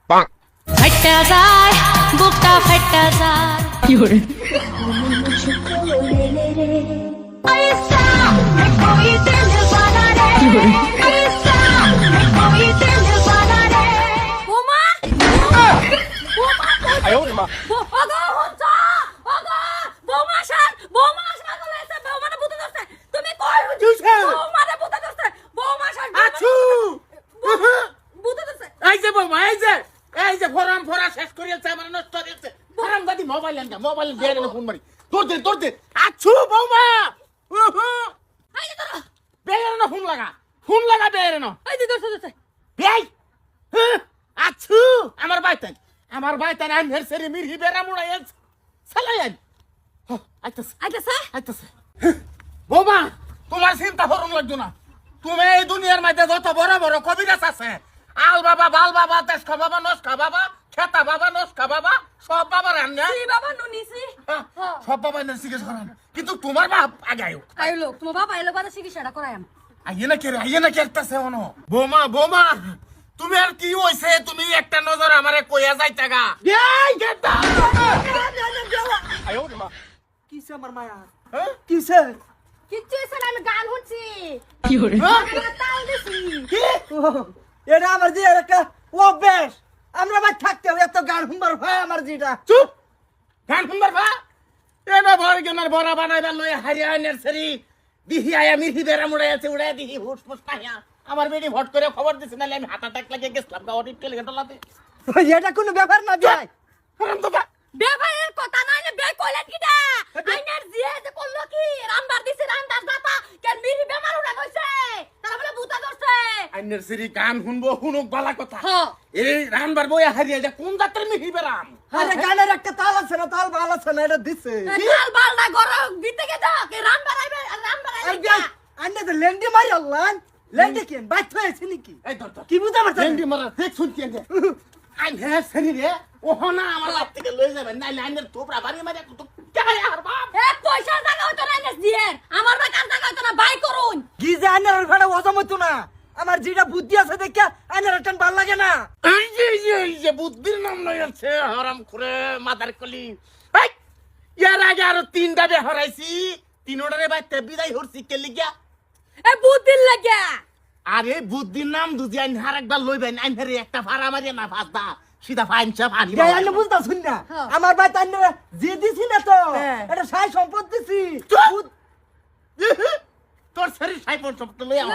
ফাটা যায় বুকটা ফাটা যায় কি করে আমার বাইতে না নার্সারি মিরহি বেরা মুড়াই চালাইন আইতাছে বৌমা তোমার চিন্তা করুন লাগতো না তুমি এই দুনিয়ার মধ্যে যত বড় বড় কবিরাজ আছে আল বাবা বাল বাবা তেজখা বাবা নস্কা বাবা খেতা বাবা নস্কা বাবা সব বাবা রান্না বাবা নুনিছি সব বাবা না জিজ্ঞেস করেন কিন্তু তোমার বাপ আগায়ও আইলো তোমার বাবা আইলো বাদে চিকিৎসাটা করায়াম আইয়ে না কেরতাছে অনো বৌমা তুমি আর কি হইছে তুমি একটা নজর আমারে কইয়া যাইতা গা এই গেটা কিসে আমার মায়া কিসে কিচ্ছু হইছে না আমি গান শুনছি কি হরে তাল দিছি কি এটা আমার যে একটা অভ্যাস আমরা ভাই থাকতে হবে এত গান শুনবার হয় আমার যেটা চুপ গান শুনবার ভা এনা ভর গেনার বড়া বানাইবার লই হারিয়া নার্সারি দিহি আয়া মিরহি বেরা মুড়াই আছে উড়াই দিহি হুস ফুস পাইয়া আমার বেডি ভট করে খবর দিছ না আমি হাত আটাক লাগে গেছলাম গা অডিট টেলে গেটলাতে এটা কোনো ব্যাপার না ভাই হারাম তো বা বেভাইয়ের কথা নাই না বে কইলেন কিডা আইনার জিয়ে যে করলো কি রামবার দিছে রান্দার দাতা কেন মিরি বেমার উড়া কইছে তারা বলে ভূতা ধরছে আই নার্সারি গান শুনবো শুনুক বালা কথা হ্যাঁ এই রানবার বইয়া হারিয়া যা কোন জাতের মিরহি বেরাম আরে গানের একটা তাল আছে না তাল ভালো আছে না এটা দিছে কাল বালদা ঘর ভিতরে গে দাও কে রামবার আইবে রামবার আর আইবে গাই আন্নে তো লেন্ডি মারি আল্লাহ লেন্ডি কেন বাইত হয়েছে নাকি এই ধর কি বুঝা পারছ লেন্ডি মারা দেখ শুনছি আমি আই নার্সারি রে ওহনা আমার লাভ থেকে লই যাবেন না লাইনের তোপরা বাড়ি মারি তো কে আর বাপ এ পয়সা জায়গা হইতো না এনএস দিয়ে আমার বাকার জায়গা হইতো না বাই করুন কি যে আন্নের ভাড়া ওজম হইতো না আমার যেটা বুদ্ধি আছে দেখা আন্নের টান ভাল লাগে না এই যে বুদ্ধির নাম নয় আছে হারাম করে মাদার কলি এই ইয়ার আগে আরো তিনটা বে হরাইছি তিনটারে বাইতে বিদায় হরছি কে লিগা এ বুদ্ধির লাগা আরে বুদ্ধির নাম দুজি আইন হার একবার লইবেন আইন হেরে একটা ভাড়া মারিয়া না ফাঁসদা সিধা ফাইনছা পানি গাই আন্নে বুঝতা শুন না হ্যাঁ। আমার বাইত আন্নে যে দিছি না তো হ্যাঁ। এটা সাই সম্পদ দিছি তোর শরীর সাইপন সব তো লইয়া